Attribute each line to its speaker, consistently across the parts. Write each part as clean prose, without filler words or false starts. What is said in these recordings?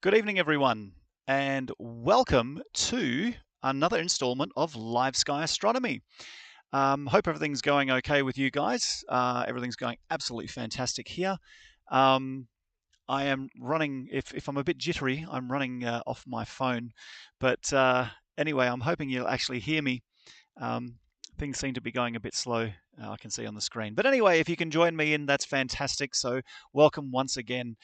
Speaker 1: Good evening, everyone, and welcome to another installment of Live Sky Astronomy. Hope everything's going okay with you guys. Everything's going absolutely fantastic here. Um, I am running, if I'm a bit jittery, I'm running off my phone. But anyway, I'm hoping you'll actually hear me. Um, Things seem to be going a bit slow, I can see on the screen. But anyway, if you can join me in, that's fantastic. So welcome once again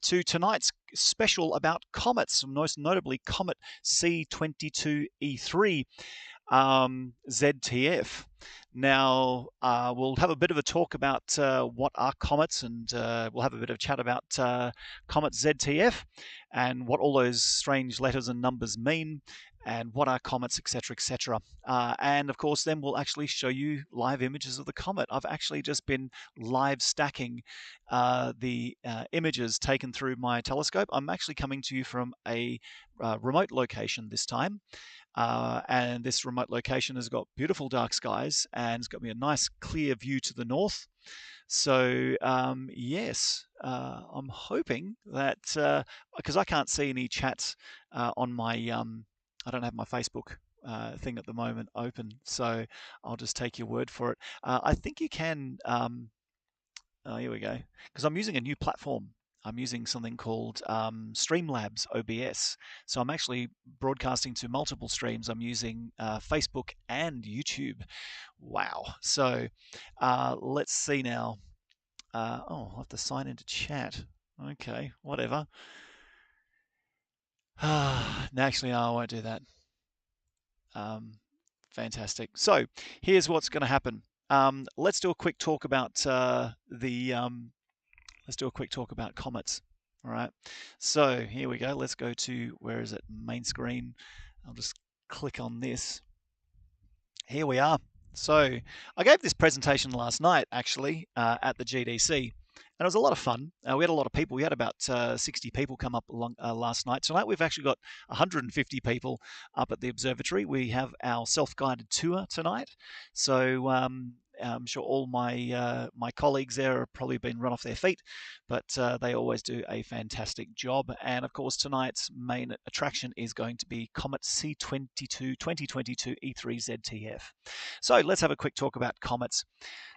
Speaker 1: to tonight's special about comets, most notably Comet C 22 E3 ZTF. Now, we'll have a bit of a talk about what are comets, and we'll have a bit of chat about Comet ZTF and what all those strange letters and numbers mean, and what are comets, etc., etc. And of course, then we'll actually show you live images of the comet. I've actually just been live stacking the images taken through my telescope. I'm actually coming to you from a remote location this time. And this remote location has got beautiful dark skies and it's got me a nice clear view to the north. So yes, I'm hoping that because I can't see any chats on my, I don't have my Facebook thing at the moment open, so I'll just take your word for it. I think you can. Oh, here we go. Because I'm using a new platform. I'm using something called Streamlabs OBS. So I'm actually broadcasting to multiple streams. I'm using Facebook and YouTube. Wow. So let's see now. Oh, I'll have to sign into chat. Okay, whatever. No, actually, no, I won't do that. Fantastic. So here's what's going to happen. Let's do a quick talk about let's do a quick talk about comets. All right. So here we go. Let's go to, where is it? Main screen. I'll just click on this. Here we are. So I gave this presentation last night, actually, at the GDC. And it was a lot of fun. We had a lot of people. We had about 60 people come up along, last night. Tonight we've actually got 150 people up at the observatory. We have our self-guided tour tonight. So I'm sure all my colleagues there have probably been run off their feet, but they always do a fantastic job. And of course, tonight's main attraction is going to be Comet C 2022 E3 ZTF. So let's have a quick talk about comets.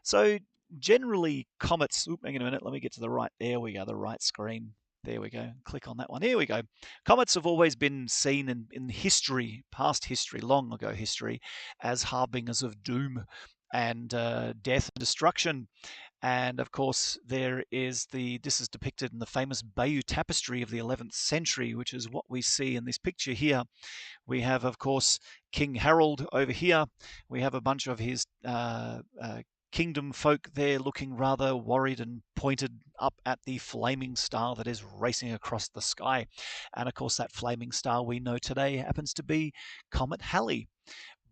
Speaker 1: So generally, comets. Hang on a minute. Let me get to the right. There we go. The right screen. There we go. Click on that one. Here we go. Comets have always been seen in history, past history, long ago history, as harbingers of doom and death and destruction. And of course, this is depicted in the famous Bayeux Tapestry of the 11th century, which is what we see in this picture here. We have, of course, King Harold over here. We have a bunch of his kingdom folk there looking rather worried and pointed up at the flaming star that is racing across the sky. And of course, that flaming star we know today happens to be Comet Halley.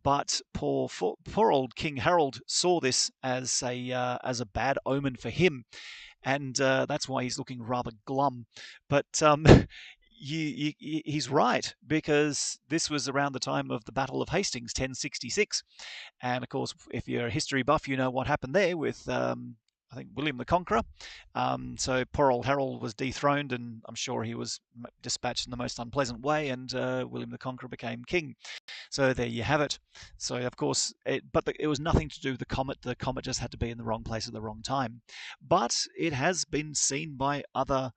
Speaker 1: But poor old King Harold saw this as a bad omen for him, and that's why he's looking rather glum. But he's right, because this was around the time of the Battle of Hastings, 1066, and of course, if you're a history buff, you know what happened there with I think William the Conqueror. So poor old Harold was dethroned, and I'm sure he was dispatched in the most unpleasant way, and William the Conqueror became king. So there you have it. So of course, it was nothing to do with the comet. The comet just had to be in the wrong place at the wrong time. But it has been seen by other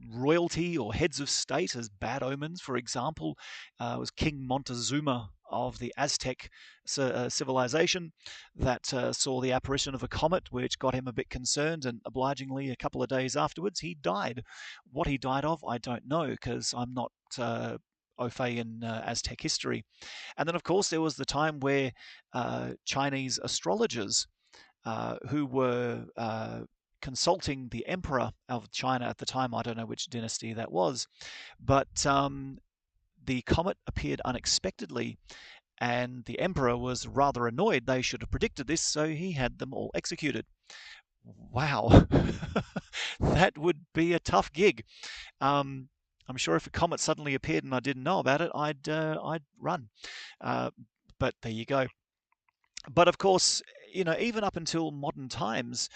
Speaker 1: royalty or heads of state as bad omens. For example, was King Montezuma of the Aztec civilization that saw the apparition of a comet, which got him a bit concerned, and obligingly, a couple of days afterwards, he died. What he died of, I don't know, because I'm not au fait in Aztec history. And then, of course, there was the time where Chinese astrologers who were consulting the emperor of China at the time. I don't know which dynasty that was, but the comet appeared unexpectedly, and the emperor was rather annoyed. They should have predicted this, so he had them all executed. Wow, that would be a tough gig. I'm sure if a comet suddenly appeared and I didn't know about it, I'd run. But there you go. But of course, even up until modern times,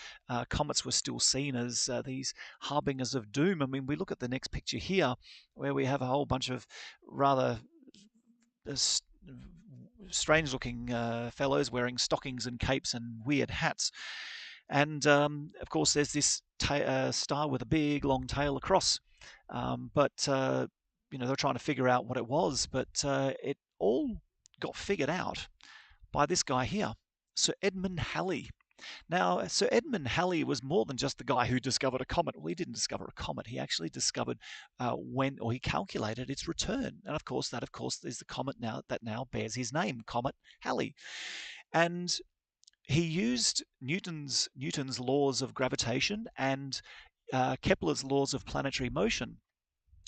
Speaker 1: comets were still seen as these harbingers of doom. I mean, we look at the next picture here, where we have a whole bunch of rather uh, strange-looking fellows wearing stockings and capes and weird hats. And of course, there's this star with a big long tail across. But they're trying to figure out what it was, but it all got figured out by this guy here, Sir Edmund Halley. Now, Sir Edmund Halley was more than just the guy who discovered a comet. Well, he didn't discover a comet. He actually discovered he calculated its return. And of course, is the comet that now bears his name, Comet Halley. And he used Newton's laws of gravitation and Kepler's laws of planetary motion,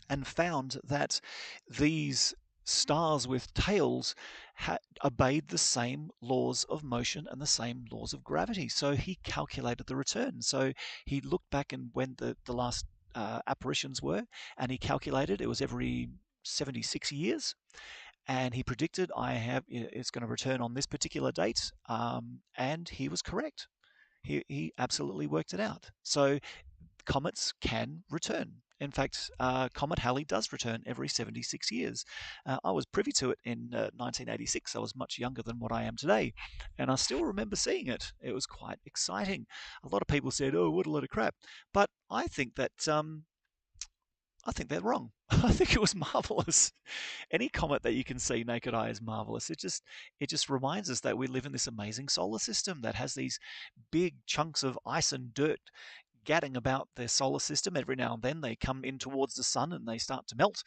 Speaker 1: and found that these stars with tails obeyed the same laws of motion and the same laws of gravity. So he calculated the return. So he looked back and when the last apparitions were, and he calculated it was every 76 years. And he predicted it's going to return on this particular date, and he was correct. He absolutely worked it out. So comets can return. In fact, Comet Halley does return every 76 years. I was privy to it in 1986. I was much younger than what I am today, and I still remember seeing it. It was quite exciting. A lot of people said, "Oh, what a load of crap," but I think that they're wrong. I think it was marvelous. Any comet that you can see naked eye is marvelous. It just reminds us that we live in this amazing solar system that has these big chunks of ice and dirt gadding about their solar system. Every now and then they come in towards the sun and they start to melt,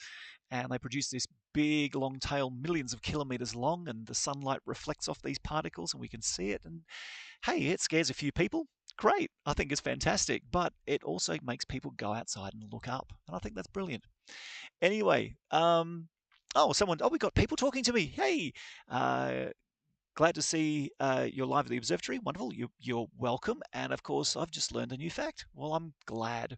Speaker 1: and they produce this big long tail, millions of kilometers long, and the sunlight reflects off these particles and we can see it. And hey, it scares a few people. Great. I think it's fantastic, but it also makes people go outside and look up, and I think that's brilliant. Anyway, we got people talking to me. Hey, glad to see you're live at the observatory. Wonderful. You're welcome. And of course, I've just learned a new fact. Well, I'm glad.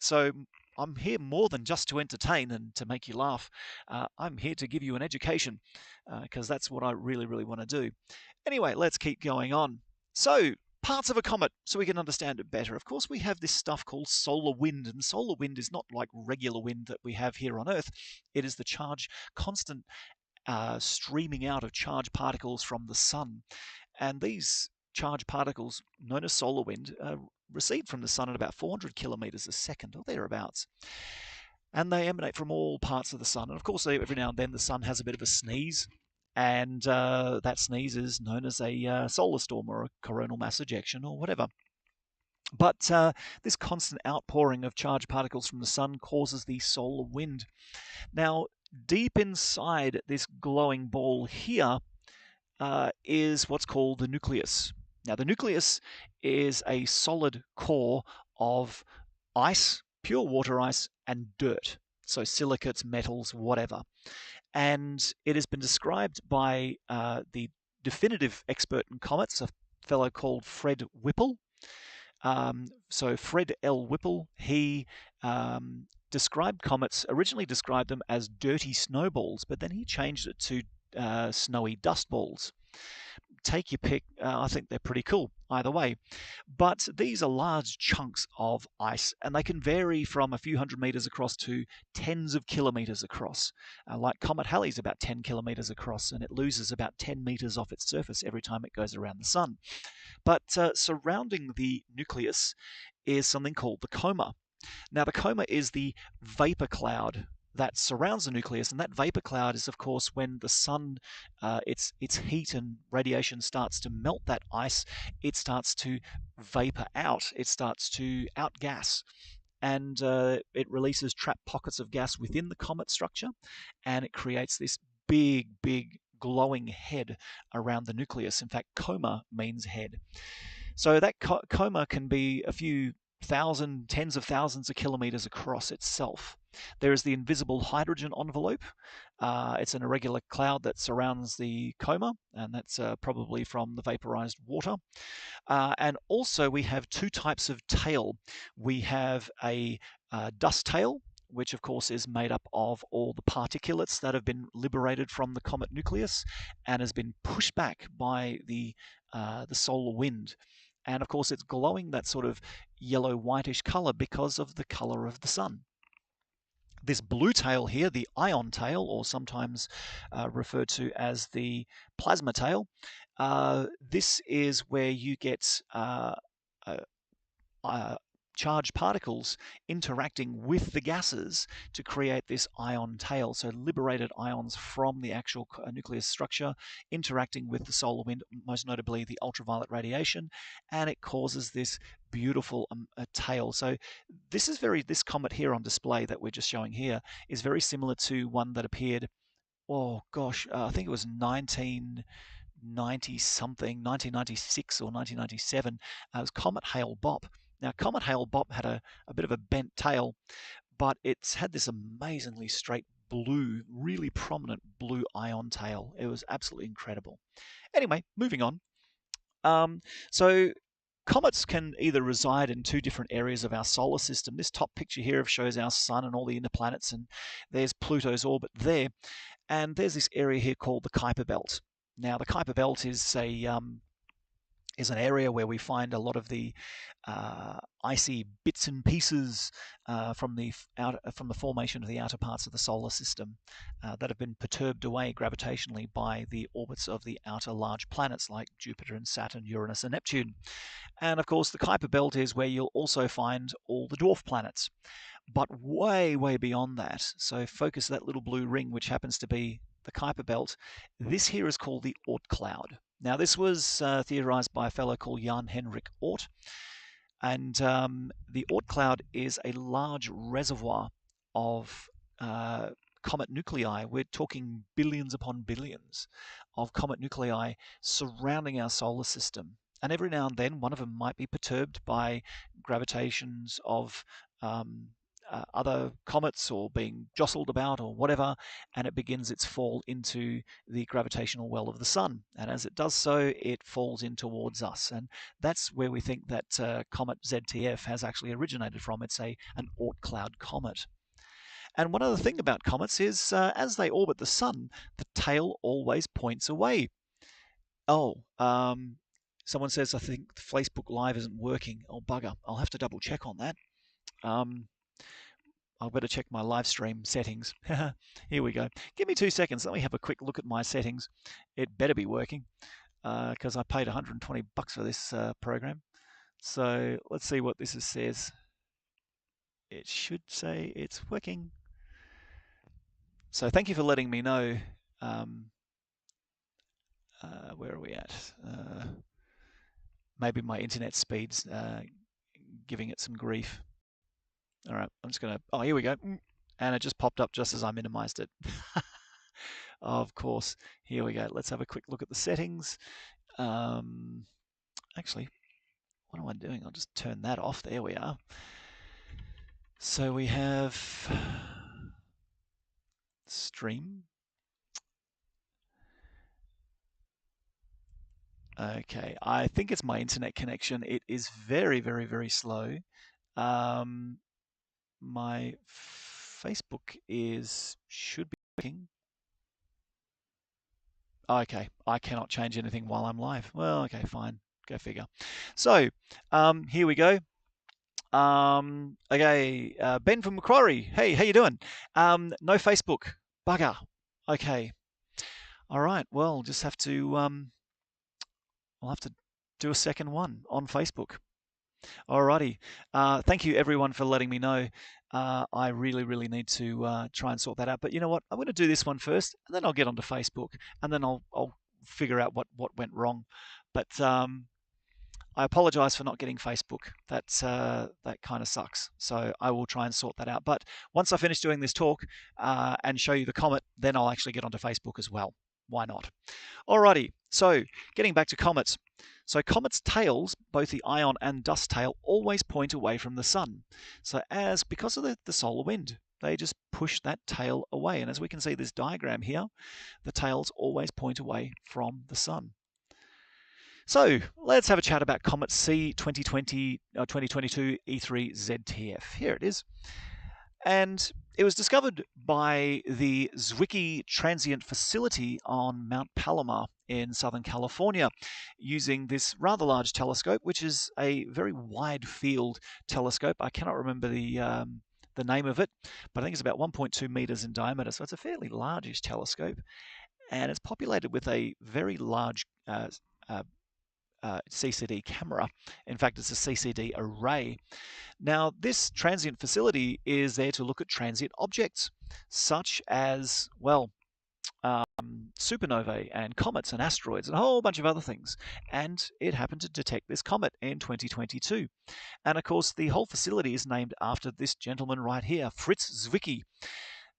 Speaker 1: So I'm here more than just to entertain and to make you laugh. I'm here to give you an education because that's what I really, really want to do. Anyway, let's keep going on. So, parts of a comet, so we can understand it better. Of course, we have this stuff called solar wind, and solar wind is not like regular wind that we have here on Earth. It is the constant streaming out of charged particles from the sun. And these charged particles, known as solar wind, recede from the sun at about 400 kilometers a second, or thereabouts. And they emanate from all parts of the sun. And of course, every now and then the sun has a bit of a sneeze, and that sneeze is known as a solar storm or a coronal mass ejection or whatever. But this constant outpouring of charged particles from the sun causes the solar wind. Now, deep inside this glowing ball here is what's called the nucleus. Now, the nucleus is a solid core of ice, pure water ice, and dirt. So silicates, metals, whatever. And it has been described by the definitive expert in comets, a fellow called Fred Whipple. So Fred L. Whipple, he originally described them as dirty snowballs, but then he changed it to snowy dust balls. Take your pick. I think they're pretty cool either way. But these are large chunks of ice, and they can vary from a few hundred meters across to tens of kilometers across. Like Comet Halley is about 10 kilometers across, and it loses about 10 meters off its surface every time it goes around the sun. But surrounding the nucleus is something called the coma. Now, the coma is the vapor cloud that surrounds the nucleus, and that vapor cloud is, of course, when the sun, its heat and radiation starts to melt that ice, it starts to vapor out. It starts to outgas, and it releases trapped pockets of gas within the comet structure, and it creates this big, big glowing head around the nucleus. In fact, coma means head. So that coma can be a few thousand, tens of thousands of kilometers across itself. There is the invisible hydrogen envelope. It's an irregular cloud that surrounds the coma, and that's probably from the vaporized water. And also we have two types of tail. We have a dust tail, which of course is made up of all the particulates that have been liberated from the comet nucleus and has been pushed back by the solar wind. And of course, it's glowing that sort of yellow whitish color because of the color of the sun. This blue tail here, the ion tail, or sometimes referred to as the plasma tail, this is where you get charged particles interacting with the gases to create this ion tail. So liberated ions from the actual nucleus structure interacting with the solar wind, most notably the ultraviolet radiation, and it causes this beautiful tail. So this comet here on display that we're just showing here is very similar to one that appeared, oh gosh, I think it was 1990 something, 1996 or 1997. It was Comet Hale-Bopp. Now, Comet Hale-Bopp had a bit of a bent tail, but it's had this amazingly straight blue, really prominent blue ion tail. It was absolutely incredible. Anyway, moving on. So comets can either reside in two different areas of our solar system. This top picture here shows our sun and all the inner planets, and there's Pluto's orbit there. And there's this area here called the Kuiper Belt. Now, the Kuiper Belt is an area where we find a lot of the icy bits and pieces from the formation of the outer parts of the solar system that have been perturbed away gravitationally by the orbits of the outer large planets like Jupiter and Saturn, Uranus and Neptune. And of course, the Kuiper Belt is where you'll also find all the dwarf planets. But way, way beyond that, so focus that little blue ring, which happens to be the Kuiper Belt. This here is called the Oort cloud. Now, this was theorized by a fellow called Jan Henrik Oort. And the Oort cloud is a large reservoir of comet nuclei. We're talking billions upon billions of comet nuclei surrounding our solar system. And every now and then, one of them might be perturbed by gravitations of other comets or being jostled about or whatever, and it begins its fall into the gravitational well of the sun. And as it does so, it falls in towards us. And that's where we think that Comet ZTF has actually originated from. It's an Oort cloud comet. And one other thing about comets is as they orbit the sun, the tail always points away. Oh, someone says, I think Facebook Live isn't working. Oh, bugger. I'll have to double check on that. I'll better check my live stream settings. Here we go. Give me 2 seconds. Let me have a quick look at my settings. It better be working because I paid $120 for this program. So let's see what this says. It should say it's working. So thank you for letting me know. Where are we at? Maybe my internet speed's giving it some grief. All right, I'm just going to, oh, here we go. And it just popped up just as I minimized it. Of course, here we go. Let's have a quick look at the settings. Actually, what am I doing? I'll just turn that off. There we are. So we have stream. Okay, I think it's my internet connection. It is very, very, very slow. My Facebook should be working. Okay, I cannot change anything while I'm live. Well, okay, fine. Go figure. So, here we go. Okay, Ben from Macquarie. Hey, how you doing? No Facebook. Bugger. Okay. All right. Well, just have to. We'll have to do a second one on Facebook. Alrighty. Thank you everyone for letting me know. I really, really need to try and sort that out. But you know what? I'm going to do this one first, and then I'll get onto Facebook, and then I'll figure out what went wrong. But I apologize for not getting Facebook. That kind of sucks. So I will try and sort that out. But once I finish doing this talk and show you the comet, then I'll actually get onto Facebook as well. Why not? Alrighty. So getting back to comets. So comets' tails, both the ion and dust tail, always point away from the sun. So because of the solar wind, they just push that tail away. And as we can see this diagram here, the tails always point away from the sun. So let's have a chat about Comet C 2022 E3 ZTF. Here it is. And it was discovered by the Zwicky Transient Facility on Mount Palomar in Southern California using this rather large telescope, which is a very wide field telescope. I cannot remember the name of it, but I think it's about 1.2 meters in diameter. So it's a fairly largish telescope, and it's populated with a very large uh, CCD camera. In fact, it's a CCD array. Now, this transient facility is there to look at transient objects, such as, well, supernovae and comets and asteroids and a whole bunch of other things. And it happened to detect this comet in 2022. And of course, the whole facility is named after this gentleman right here, Fritz Zwicky.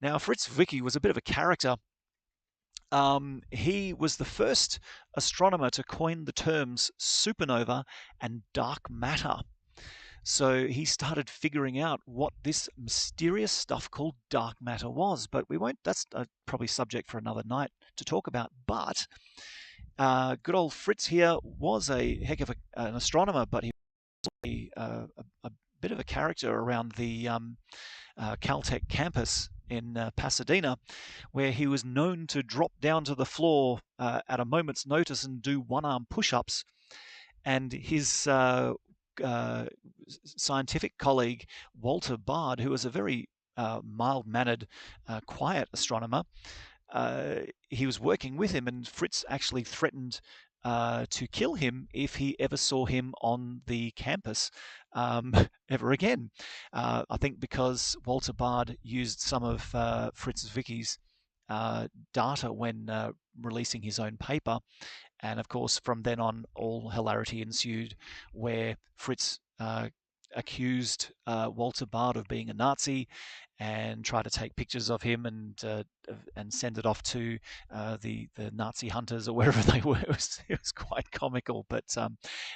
Speaker 1: Now, Fritz Zwicky was a bit of a character. He was the first astronomer to coin the terms supernova and dark matter. So he started figuring out what this mysterious stuff called dark matter was. But we won't, that's probably subject for another night to talk about. But good old Fritz here was a heck of an astronomer, but he was a bit of a character around the Caltech campus in Pasadena, where he was known to drop down to the floor at a moment's notice and do one-arm push-ups. And his scientific colleague, Walter Bard, who was a very mild-mannered, quiet astronomer, he was working with him, and Fritz actually threatened to kill him if he ever saw him on the campus ever again. I think because Walter Bard used some of Fritz Zwicky's data when releasing his own paper. And of course, from then on, all hilarity ensued where Fritz accused Walter Bard of being a Nazi and tried to take pictures of him and send it off to the Nazi hunters or wherever they were. It was quite comical, but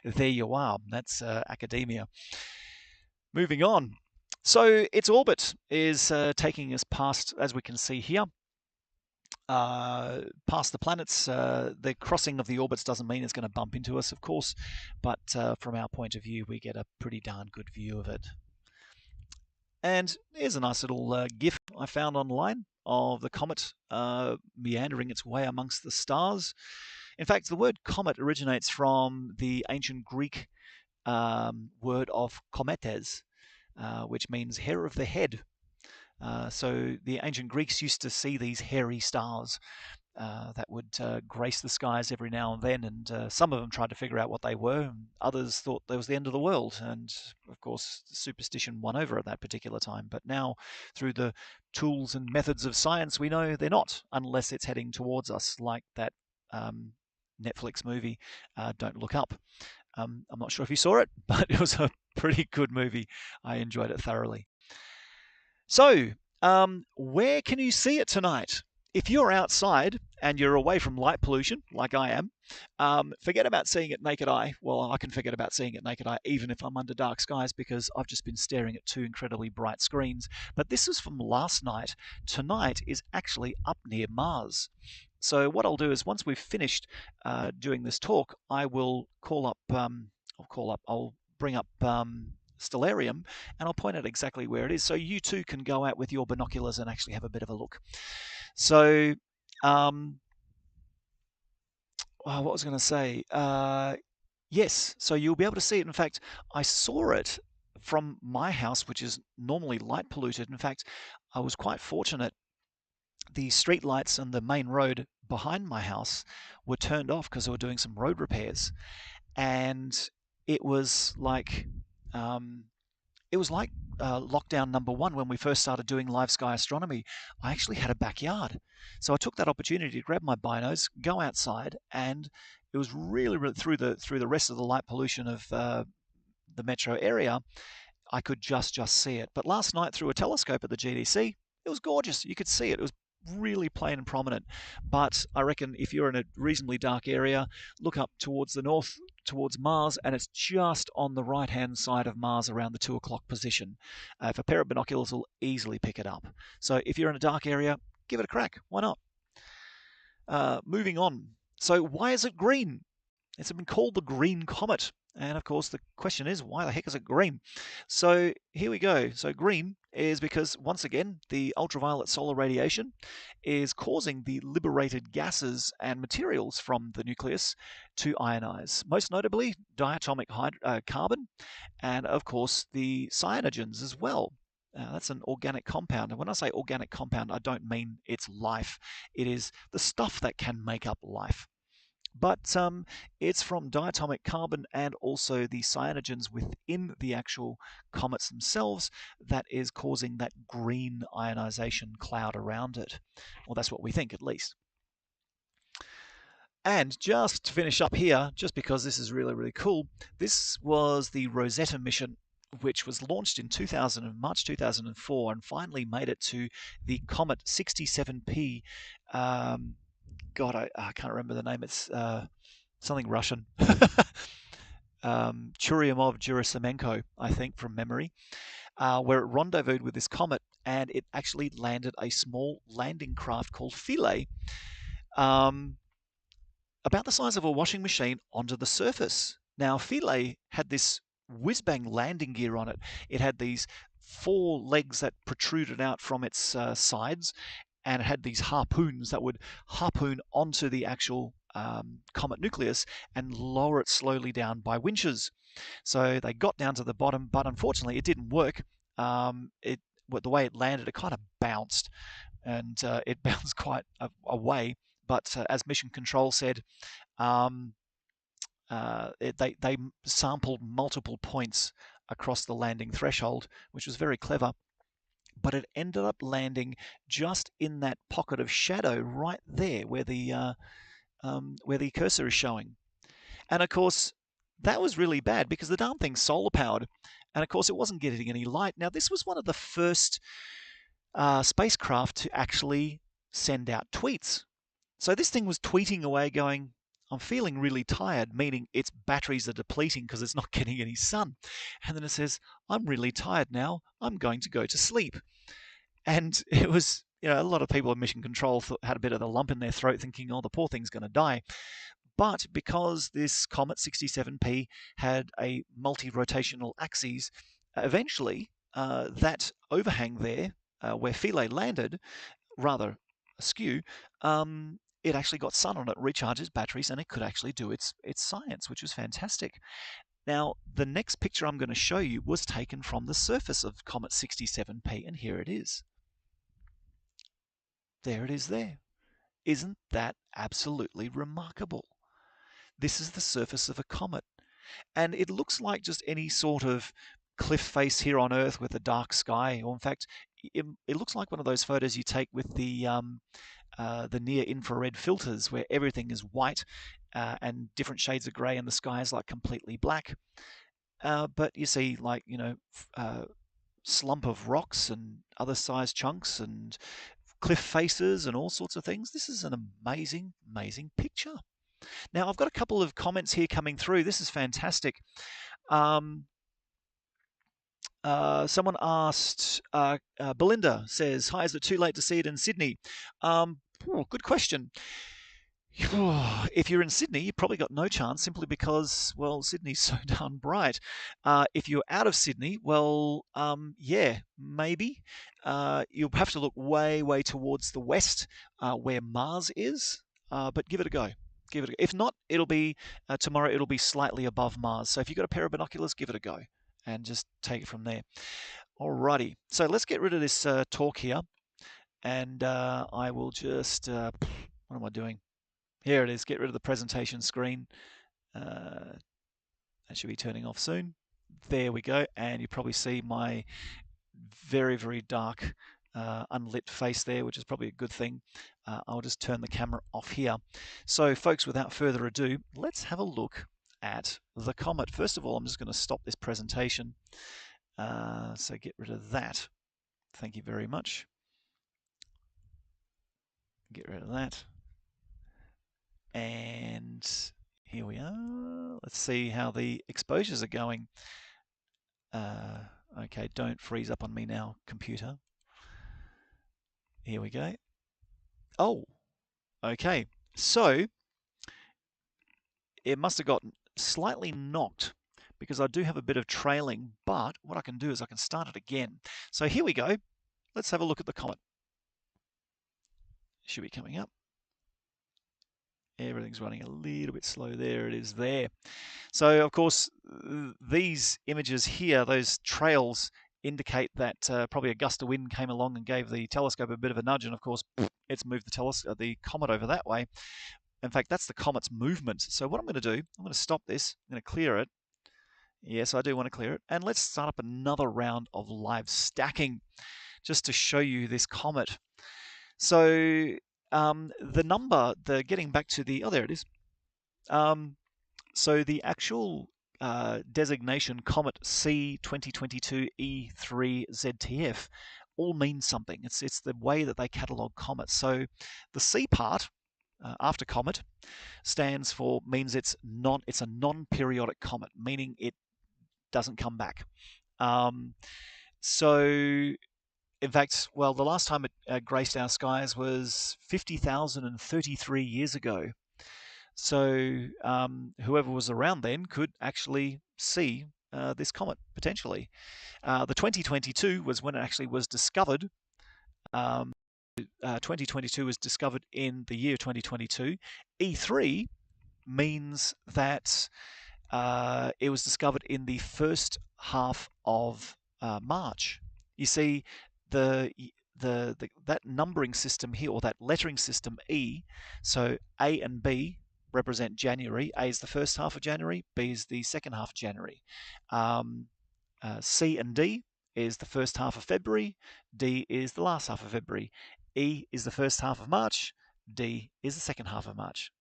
Speaker 1: there you are. That's academia. Moving on. So its orbit is taking us past, as we can see here, past the planets. The crossing of the orbits doesn't mean it's going to bump into us, of course, but from our point of view, we get a pretty darn good view of it. And here's a nice little GIF I found online of the comet meandering its way amongst the stars. In fact, the word comet originates from the ancient Greek word of kometes, which means hair of the head. So the ancient Greeks used to see these hairy stars that would grace the skies every now and then, and some of them tried to figure out what they were, and others thought that was the end of the world, and of course superstition won over at that particular time. But now, through the tools and methods of science, we know they're not, unless it's heading towards us, like that Netflix movie, Don't Look Up. I'm not sure if you saw it, but it was a pretty good movie. I enjoyed it thoroughly. So, where can you see it tonight? If you're outside and you're away from light pollution, like I am, forget about seeing it naked eye. Well, I can forget about seeing it naked eye even if I'm under dark skies, because I've just been staring at two incredibly bright screens. But this is from last night. Tonight is actually up near Mars. So what I'll do is, once we've finished doing this talk, I will I'll bring up Stellarium, and I'll point out exactly where it is, so you too can go out with your binoculars and actually have a bit of a look. So, what was I going to say? Yes, so you'll be able to see it. In fact, I saw it from my house, which is normally light polluted. In fact, I was quite fortunate. The street lights and the main road behind my house were turned off because they were doing some road repairs, and it was like lockdown number one when we first started doing live sky astronomy. I actually had a backyard, so I took that opportunity to grab my binos, go outside, and it was really through the rest of the light pollution of the metro area, I could just see it. But last night, through a telescope at the GDC, it was gorgeous. You could see it. It was really plain and prominent. But I reckon if you're in a reasonably dark area, look up towards the north, towards Mars, and it's just on the right-hand side of Mars around the 2 o'clock position. If a pair of binoculars will easily pick it up. So if you're in a dark area, give it a crack. Why not? Moving on. So why is it green? It's been called the Green Comet. And of course, the question is, why the heck is it green? So here we go. So green is because, once again, the ultraviolet solar radiation is causing the liberated gases and materials from the nucleus to ionize, most notably diatomic carbon, and of course the cyanogens as well. That's an organic compound. And when I say organic compound, I don't mean it's life. It is the stuff that can make up life. But it's from diatomic carbon and also the cyanogens within the actual comets themselves that is causing that green ionization cloud around it. Well, that's what we think, at least. And just to finish up here, just because this is really, really cool, this was the Rosetta mission, which was launched in March 2004 and finally made it to the Comet 67P. God, I can't remember the name. It's something Russian. Churyumov-Gerasimenko, I think, from memory, where it rendezvoused with this comet, and it actually landed a small landing craft called Philae, about the size of a washing machine, onto the surface. Now, Philae had this whiz-bang landing gear on it. It had these 4 legs that protruded out from its sides, and it had these harpoons that would harpoon onto the actual comet nucleus and lower it slowly down by winches. So they got down to the bottom, but unfortunately it didn't work. The way it landed, it kind of bounced, and it bounced quite a way. But as Mission Control said, they sampled multiple points across the landing threshold, which was very clever. But it ended up landing just in that pocket of shadow right there where the cursor is showing. And of course, that was really bad because the darn thing's solar powered, and of course it wasn't getting any light. Now, this was one of the first spacecraft to actually send out tweets. So this thing was tweeting away going, I'm feeling really tired, meaning its batteries are depleting because it's not getting any sun. And then it says, I'm really tired now, I'm going to go to sleep. And it was, a lot of people in Mission Control had a bit of a lump in their throat thinking, oh, the poor thing's going to die. But because this Comet 67P had a multi-rotational axis, eventually that overhang there, where Philae landed, rather askew, it actually got sun on it, recharges batteries, and it could actually do its science, which was fantastic. Now, the next picture I'm going to show you was taken from the surface of Comet 67P, and here it is. There it is there. Isn't that absolutely remarkable? This is the surface of a comet, and it looks like just any sort of cliff face here on Earth with a dark sky, or in fact, it looks like one of those photos you take with the near-infrared filters where everything is white and different shades of grey and the sky is like completely black. But you see, like, slump of rocks and other size chunks and cliff faces and all sorts of things. This is an amazing, amazing picture. Now, I've got a couple of comments here coming through. This is fantastic. Someone asked, Belinda says, hi, is it too late to see it in Sydney? Good question. If you're in Sydney, you've probably got no chance simply because, well, Sydney's so darn bright. If you're out of Sydney, well, yeah, maybe. You'll have to look way, way towards the west where Mars is, but give it a go. Give it a go. If not, it'll be tomorrow, it'll be slightly above Mars. So if you've got a pair of binoculars, give it a go and just take it from there. Alrighty, so let's get rid of this talk here, and I will just, what am I doing? Here it is, get rid of the presentation screen. That should be turning off soon. There we go, and you probably see my very, very dark unlit face there, which is probably a good thing. I'll just turn the camera off here. So folks, without further ado, let's have a look at the comet. First of all, I'm just going to stop this presentation. So get rid of that. Thank you very much. Get rid of that. And here we are. Let's see how the exposures are going. Okay, don't freeze up on me now, computer. Here we go. Oh, okay. So it must have got slightly knocked because I do have a bit of trailing, but what I can do is I can start it again. So here we go. Let's have a look at the comet. Should be coming up. Everything's running a little bit slow. There it is there. So, of course, these images here, those trails, indicate that probably a gust of wind came along and gave the telescope a bit of a nudge, and of course, it's moved the comet over that way. In fact, that's the comet's movement. So what I'm going to do, I'm going to stop this. I'm going to clear it. Yes, I do want to clear it. And let's start up another round of live stacking just to show you this comet. So getting back to the, oh, there it is. So the actual designation Comet C 2022 E3 ZTF all means something. It's the way that they catalogue comets. So the C part after comet means it's a non-periodic comet, meaning it doesn't come back. So in fact, well, the last time it graced our skies was 50,033 years ago. So whoever was around then could actually see this comet potentially. The 2022 was when it actually was discovered. 2022 was discovered in the year 2022. E3 means that it was discovered in the first half of March. You see, that numbering system here, or that lettering system E, so A and B represent January. A is the first half of January, B is the second half of January. C and D is the first half of February, D is the last half of February. E is the first half of March, D is the second half of March.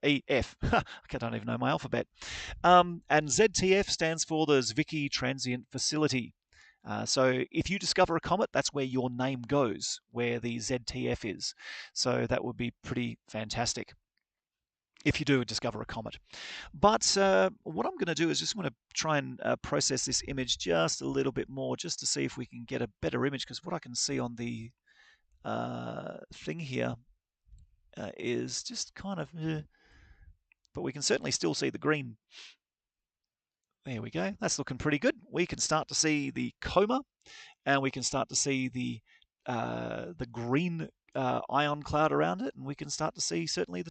Speaker 1: E, F. I don't even know my alphabet. And ZTF stands for the Zwicky Transient Facility. So if you discover a comet, that's where your name goes, where the ZTF is. So that would be pretty fantastic if you do discover a comet. But what I'm going to do is just want to try and process this image just a little bit more, just to see if we can get a better image, because what I can see on the thing here is just kind of, but we can certainly still see the green. There we go. That's looking pretty good. We can start to see the coma, and we can start to see the green ion cloud around it, and we can start to see certainly the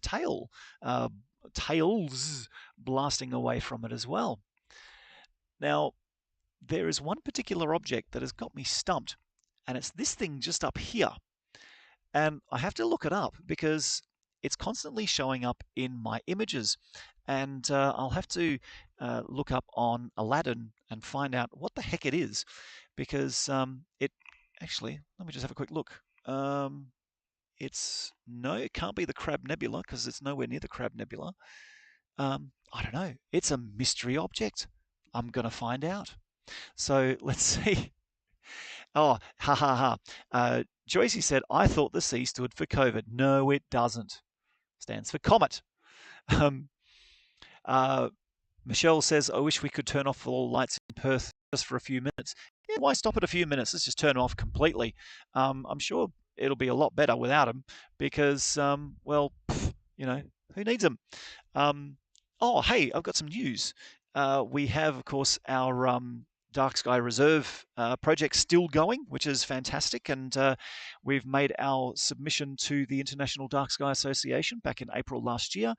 Speaker 1: tails blasting away from it as well. Now, there is one particular object that has got me stumped, and it's this thing just up here. And I have to look it up because it's constantly showing up in my images. And I'll have to look up on Aladdin and find out what the heck it is, because it actually, let me just have a quick look. It can't be the Crab Nebula, because it's nowhere near the Crab Nebula. I don't know. It's a mystery object. I'm going to find out. So let's see. Oh, ha ha ha. Joycey said, I thought the C stood for COVID. No, it doesn't. Stands for comet. Michelle says, I wish we could turn off all lights in Perth just for a few minutes. Yeah, why stop at a few minutes? Let's just turn them off completely. I'm sure it'll be a lot better without them because, well, who needs them? Oh, hey, I've got some news. We have, of course, our Dark Sky Reserve project still going, which is fantastic. And we've made our submission to the International Dark Sky Association back in April last year.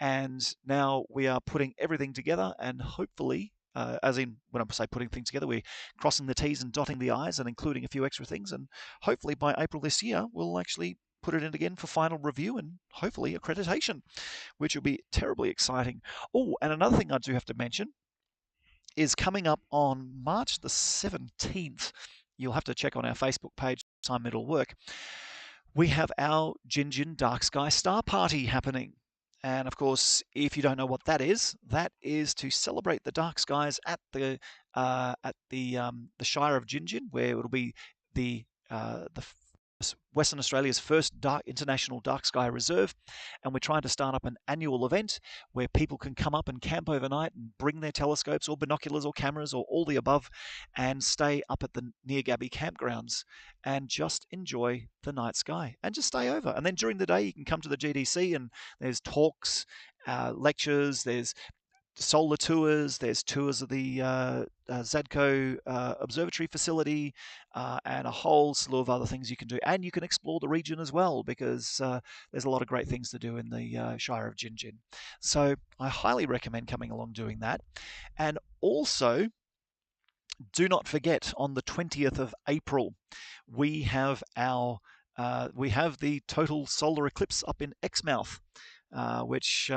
Speaker 1: And now we are putting everything together, and hopefully, as in when I say putting things together, we're crossing the T's and dotting the I's and including a few extra things. And hopefully by April this year, we'll actually put it in again for final review and hopefully accreditation, which will be terribly exciting. Oh, and another thing I do have to mention is coming up on March the 17th. You'll have to check on our Facebook page, time it'll work. We have our Gin Dark Sky Star Party happening. And of course, if you don't know what that is to celebrate the dark skies at the Shire of Gin, where it'll be the Western Australia's first international dark sky reserve, and we're trying to start up an annual event where people can come up and camp overnight and bring their telescopes or binoculars or cameras or all the above and stay up at the Near Gabby campgrounds and just enjoy the night sky and just stay over. And then during the day, you can come to the GDC and there's talks, lectures, there's solar tours, there's tours of the ZADCO Observatory facility, and a whole slew of other things you can do. And you can explore the region as well because there's a lot of great things to do in the Shire of Gin. So I highly recommend coming along doing that. And also, do not forget on the 20th of April, we have the total solar eclipse up in Exmouth, which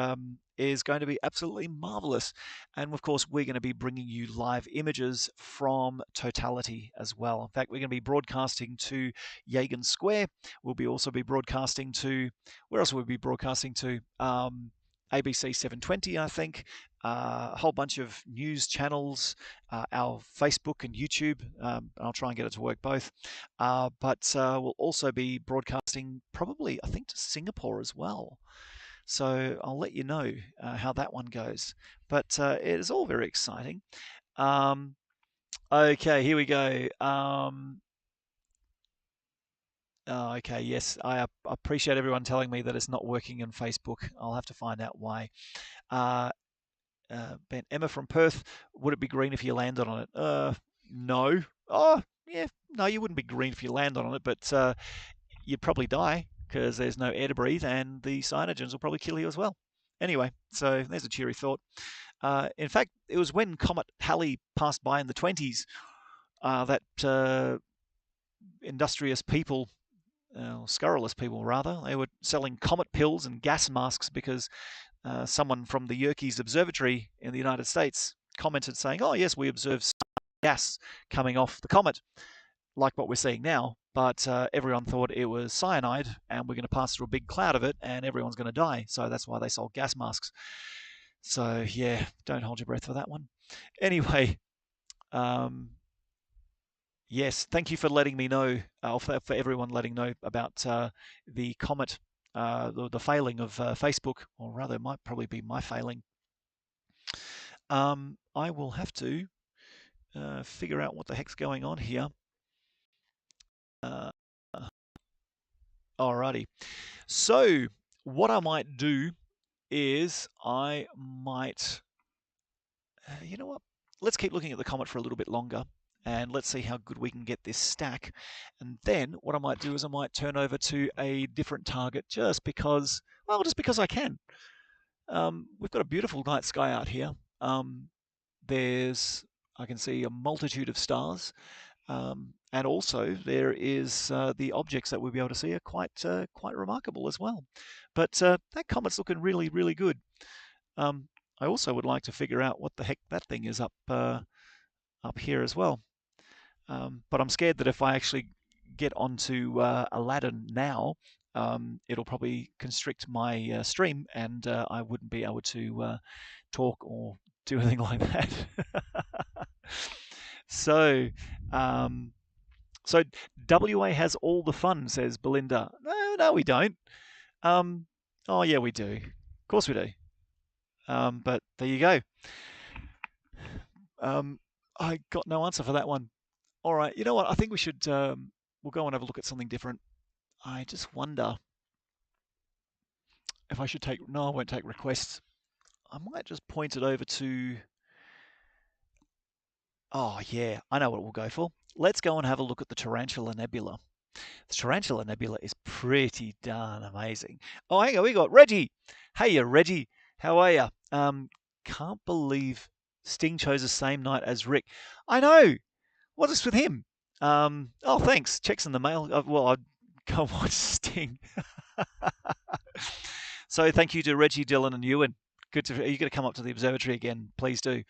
Speaker 1: is going to be absolutely marvelous. And of course, we're going to be bringing you live images from totality as well. In fact, we're going to be broadcasting to Yagan Square. We'll also be broadcasting to, where else will we be broadcasting to? ABC 720, I think, a whole bunch of news channels, our Facebook and YouTube. I'll try and get it to work both. But we'll also be broadcasting probably, I think, to Singapore as well. So I'll let you know how that one goes. But it is all very exciting. Okay, here we go. Okay, yes, I appreciate everyone telling me that it's not working on Facebook. I'll have to find out why. Ben, Emma from Perth, would it be green if you landed on it? No. Oh, yeah, no, you wouldn't be green if you landed on it, but you'd probably die because there's no air to breathe and the cyanogens will probably kill you as well. Anyway, so there's a cheery thought. In fact, it was when Comet Halley passed by in the 20s that industrious people, scurrilous people rather, they were selling comet pills and gas masks because someone from the Yerkes Observatory in the United States commented saying, oh yes, we observed gas coming off the comet, like what we're seeing now, but everyone thought it was cyanide and we're going to pass through a big cloud of it and everyone's going to die. So that's why they sold gas masks. So yeah, don't hold your breath for that one. Anyway, yes, thank you for letting me know, for everyone letting know about the comet, the failing of Facebook, or rather it might probably be my failing. I will have to figure out what the heck's going on here. Alrighty. So what I might do is I might, you know what? Let's keep looking at the comet for a little bit longer and let's see how good we can get this stack. And then what I might do is I might turn over to a different target just because, well, just because I can. We've got a beautiful night sky out here. I can see a multitude of stars. And also there is the objects that we'll be able to see are quite remarkable as well. But that comet's looking really, really good. I also would like to figure out what the heck that thing is up here as well. But I'm scared that if I actually get onto Aladdin now, it'll probably constrict my stream and I wouldn't be able to talk or do anything like that. So WA has all the fun, says Belinda. No, we don't. Oh, yeah, we do. Of course we do. But there you go. I got no answer for that one. All right, you know what? I think we should, we'll go and have a look at something different. I just wonder if I should take, no, I won't take requests. I might just point it over to, oh yeah, I know what we'll go for. Let's go and have a look at the Tarantula Nebula. The Tarantula Nebula is pretty darn amazing. Oh, hang on, we got Reggie. Hey, Reggie, how are you? Can't believe Sting chose the same night as Rick. I know. What is with him? Oh, thanks. Checks in the mail. Well, I'd go watch Sting. So thank you to Reggie, Dylan, and Ewan. Good to, are you going to come up to the observatory again? Please do.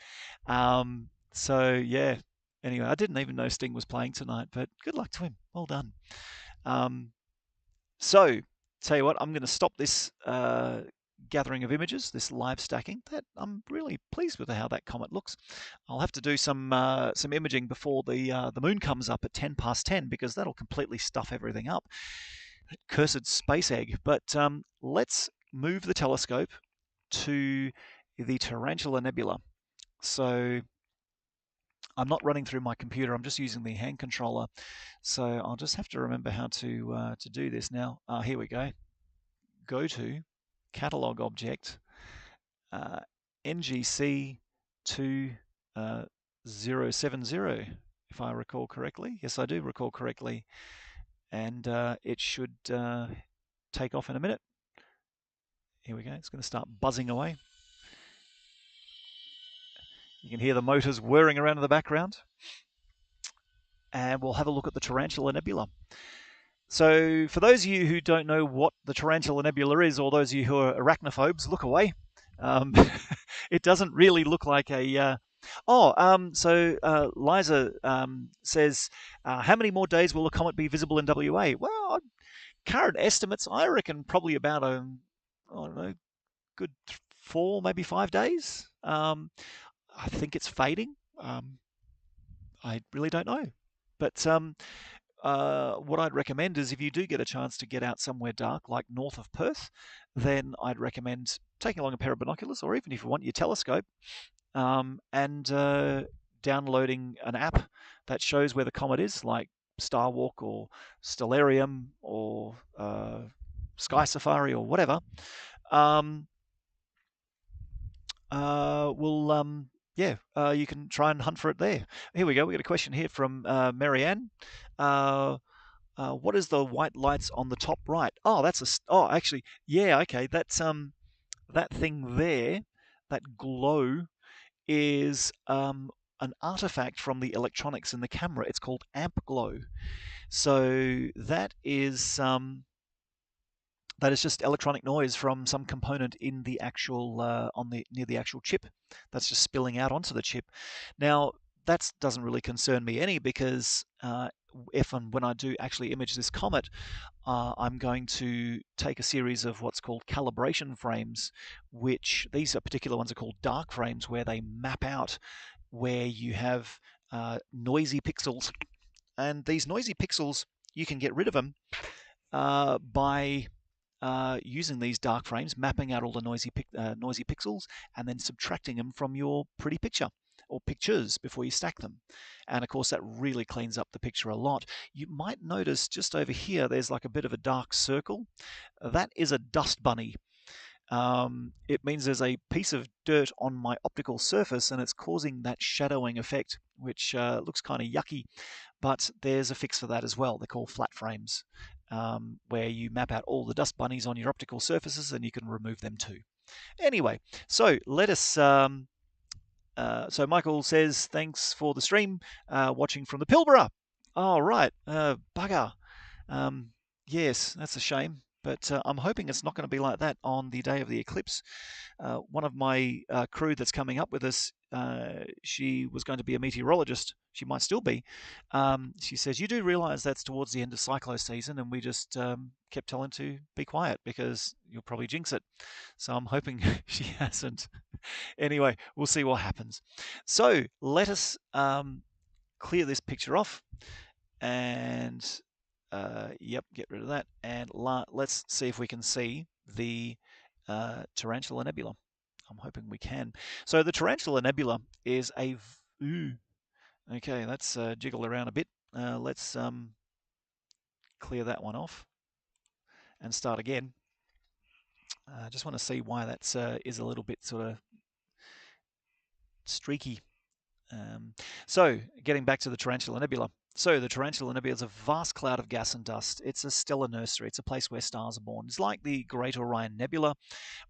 Speaker 1: So yeah. Anyway, I didn't even know Sting was playing tonight, but good luck to him. Well done. So tell you what, I'm going to stop this gathering of images, this live stacking, that I'm really pleased with how that comet looks. I'll have to do some imaging before the moon comes up at 10 past 10 because that'll completely stuff everything up. Cursed space egg. But let's move the telescope to the Tarantula Nebula. So I'm not running through my computer. I'm just using the hand controller. So I'll just have to remember how to do this now. Here we go. Go to catalog object NGC 2070, if I recall correctly. Yes, I do recall correctly. And it should take off in a minute. Here we go. It's going to start buzzing away. You can hear the motors whirring around in the background. And we'll have a look at the Tarantula Nebula. So for those of you who don't know what the Tarantula Nebula is, or those of you who are arachnophobes, look away. It doesn't really look like a... Liza says, how many more days will the comet be visible in WA? Well, current estimates, I reckon probably about, I don't know, good 4, maybe 5 days. I think it's fading. I really don't know. But what I'd recommend is if you do get a chance to get out somewhere dark, like north of Perth, then I'd recommend taking along a pair of binoculars, or even if you want your telescope, and downloading an app that shows where the comet is, like Starwalk or Stellarium or Sky Safari or whatever. You can try and hunt for it there. Here we go. We got a question here from Marianne. What is the white lights on the top right? Oh, actually, yeah, okay. That's that thing there, that glow, is an artifact from the electronics in the camera. It's called amp glow. So that is just electronic noise from some component in the actual near the actual chip that's just spilling out onto the chip. Now that doesn't really concern me any, because if and when I do actually image this comet, I'm going to take a series of what's called calibration frames, which these particular ones are called dark frames, where they map out where you have noisy pixels, and these noisy pixels, you can get rid of them by using these dark frames, mapping out all the noisy pixels, and then subtracting them from your pretty picture or pictures before you stack them. And of course, that really cleans up the picture a lot. You might notice just over here, there's like a bit of a dark circle. That is a dust bunny. It means there's a piece of dirt on my optical surface, and it's causing that shadowing effect, which looks kind of yucky. But there's a fix for that as well. They're called flat frames, where you map out all the dust bunnies on your optical surfaces, and you can remove them too. Anyway, so let us... so Michael says, thanks for the stream, watching from the Pilbara. Oh, right, bugger. Yes, that's a shame. But I'm hoping it's not going to be like that on the day of the eclipse. One of my crew that's coming up with us, she was going to be a meteorologist. She might still be. She says, you do realise that's towards the end of cyclone season, and we just kept telling to be quiet because you'll probably jinx it. So I'm hoping she hasn't. Anyway, we'll see what happens. So let us clear this picture off, and yep, get rid of that, and let's see if we can see the Tarantula Nebula. I'm hoping we can. So the Tarantula Nebula is a... Okay, let's jiggle around a bit. Let's clear that one off and start again. I just want to see why that is a little bit sort of streaky. So getting back to the Tarantula Nebula. So the Tarantula Nebula is a vast cloud of gas and dust. It's a stellar nursery. It's a place where stars are born. It's like the Great Orion Nebula,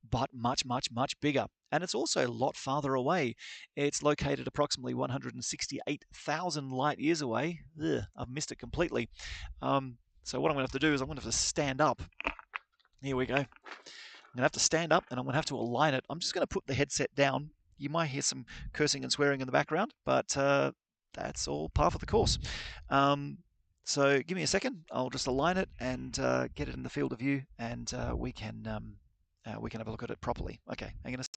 Speaker 1: but much, much, much bigger. And it's also a lot farther away. It's located approximately 168,000 light years away. Ugh, I've missed it completely. So what I'm going to have to do is I'm going to have to stand up. Here we go. I'm going to have to stand up, and I'm going to have to align it. I'm just going to put the headset down. You might hear some cursing and swearing in the background, but that's all part of the course. So give me a second. I'll just align it and get it in the field of view, and we can we can have a look at it properly. Okay, I'm going to.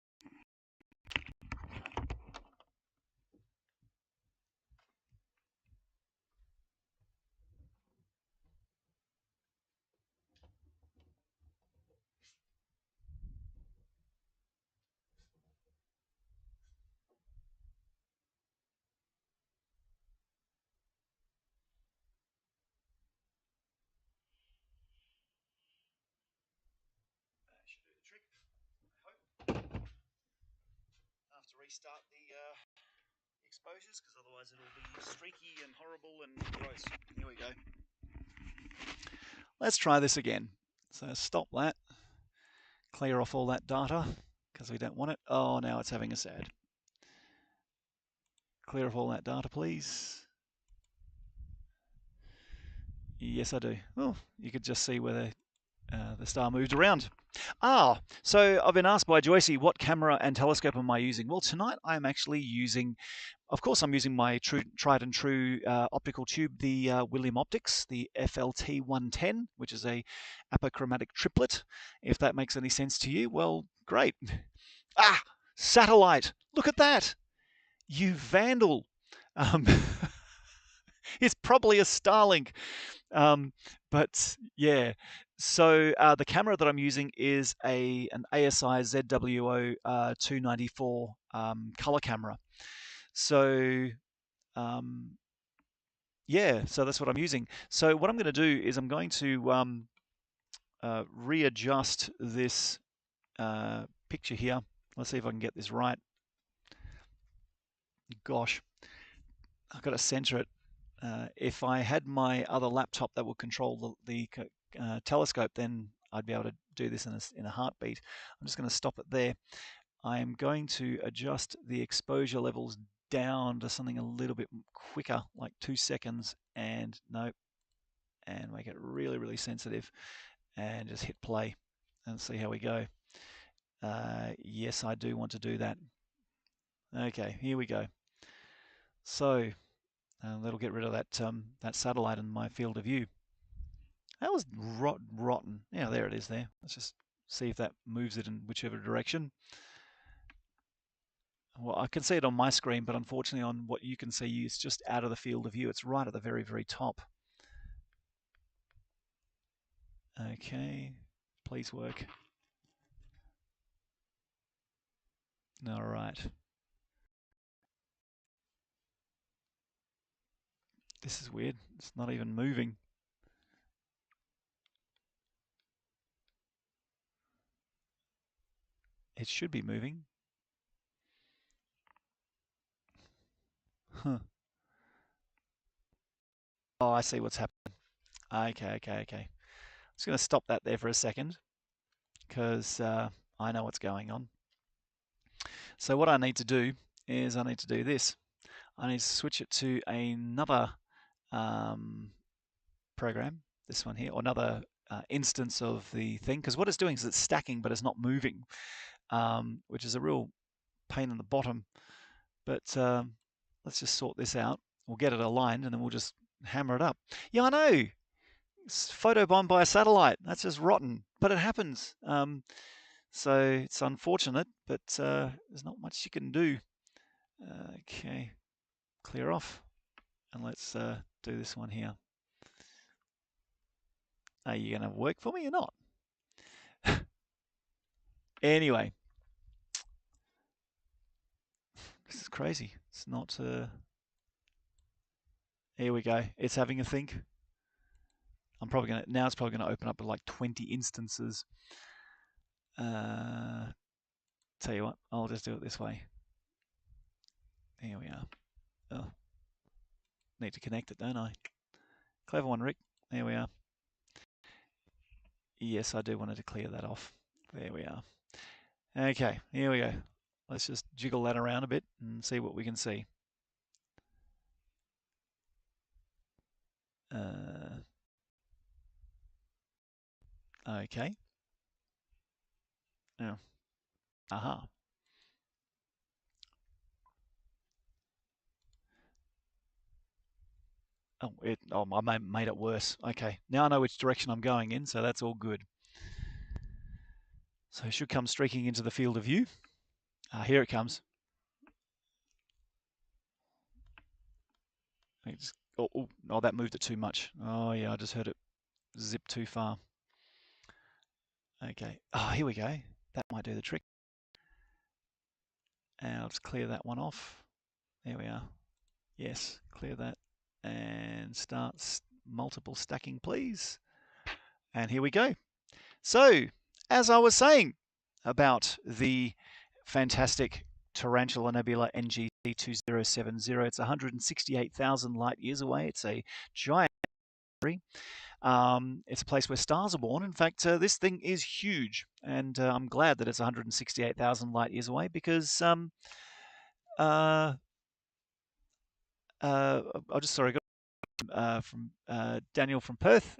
Speaker 1: Should do the trick. I hope. I have to restart the exposures because otherwise it'll be streaky and horrible and gross. Here we go. Let's try this again. So stop that. Clear off all that data because we don't want it. Oh, now it's having us ad. Clear off all that data, please. Yes, I do. Oh, you could just see where the star moved around. So I've been asked by Joycey, what camera and telescope am I using? Well, tonight I'm actually using, of course, I'm using my tried and true optical tube, the William Optics, the FLT 110, which is a apochromatic triplet. If that makes any sense to you, well, great. Satellite! Look at that! You vandal! It's probably a Starlink. But yeah, so the camera that I'm using is an ASI ZWO 294 color camera. So yeah, so that's what I'm using. So what I'm going to do is I'm going to readjust this picture here. Let's see if I can get this right. Gosh, I've got to center it. If I had my other laptop that would control the telescope, then I'd be able to do this in a heartbeat. I'm just going to stop it there. I'm going to adjust the exposure levels down to something a little bit quicker, like 2 seconds, and nope, and make it really, really sensitive, and just hit play and see how we go. Yes, I do want to do that. Okay, here we go. So that'll get rid of that satellite in my field of view. That was rotten. Yeah, there it is there. Let's just see if that moves it in whichever direction. Well, I can see it on my screen, but unfortunately on what you can see, it's just out of the field of view. It's right at the very, very top. Okay, please work. All right. This is weird. It's not even moving. It should be moving. Huh. Oh, I see what's happening. Okay. I'm just going to stop that there for a second because I know what's going on. So what I need to do is I need to do this. I need to switch it to another program, this one here, or another instance of the thing, because what it's doing is it's stacking, but it's not moving, which is a real pain in the bottom. But let's just sort this out. We'll get it aligned, and then we'll just hammer it up. Yeah, I know. It's photobombed by a satellite. That's just rotten, but it happens. So it's unfortunate, but there's not much you can do. Okay, clear off, and let's do this one here. Are you going to work for me or not? Anyway, this is crazy. It's not. Here we go. It's having a think. I'm probably gonna now. It's probably gonna open up with like 20 instances. Tell you what, I'll just do it this way. Here we are. Oh, need to connect it, don't I? Clever one, Rick. There we are. Yes, I do wanted to clear that off. There we are. Okay, here we go. Let's just jiggle that around a bit and see what we can see. Okay. Yeah. Aha. Oh, I made it worse. Okay, now I know which direction I'm going in, so that's all good. So it should come streaking into the field of view. Here it comes. Oh, that moved it too much. Oh yeah, I just heard it zip too far. Okay. Oh, here we go. That might do the trick. And I'll just clear that one off. There we are. Yes, clear that. And start multiple stacking, please. And here we go. So, as I was saying about the fantastic Tarantula Nebula NGC 2070, it's 168,000 light years away. It's a giant. It's a place where stars are born. In fact, this thing is huge, and I'm glad that it's 168,000 light years away because I'll just sorry, from Daniel from Perth.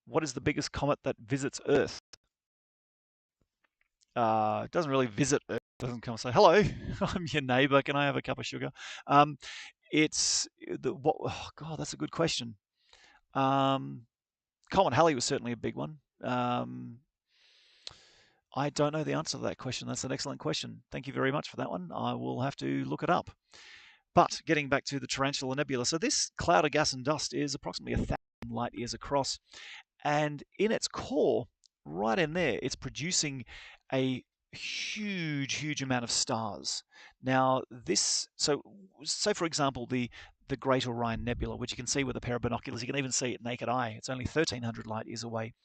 Speaker 1: What is the biggest comet that visits Earth? It doesn't really visit Earth. It doesn't come say, hello, I'm your neighbor. Can I have a cup of sugar? It's what? Oh God, that's a good question. Comet Halley was certainly a big one. I don't know the answer to that question. That's an excellent question. Thank you very much for that one. I will have to look it up. But getting back to the Tarantula Nebula, so this cloud of gas and dust is approximately 1,000 light years across, and in its core, right in there, it's producing a huge amount of stars. Now, so for example, the Great Orion Nebula, which you can see with a pair of binoculars, you can even see it naked eye. It's only 1,300 light years away.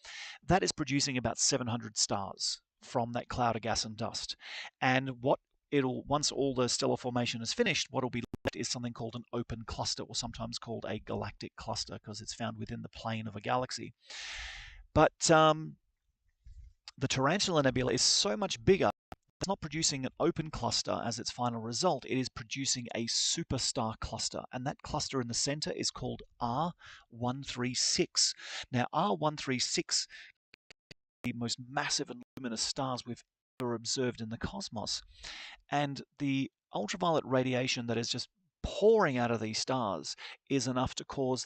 Speaker 1: That is producing about 700 stars from that cloud of gas and dust. And once all the stellar formation is finished, what will be left is something called an open cluster, or sometimes called a galactic cluster, because it's found within the plane of a galaxy. But the Tarantula Nebula is so much bigger. It's not producing an open cluster as its final result. It is producing a superstar cluster, and that cluster in the center is called R136. Now, R136 the most massive and luminous stars we've ever observed in the cosmos. And the ultraviolet radiation that is just pouring out of these stars is enough to cause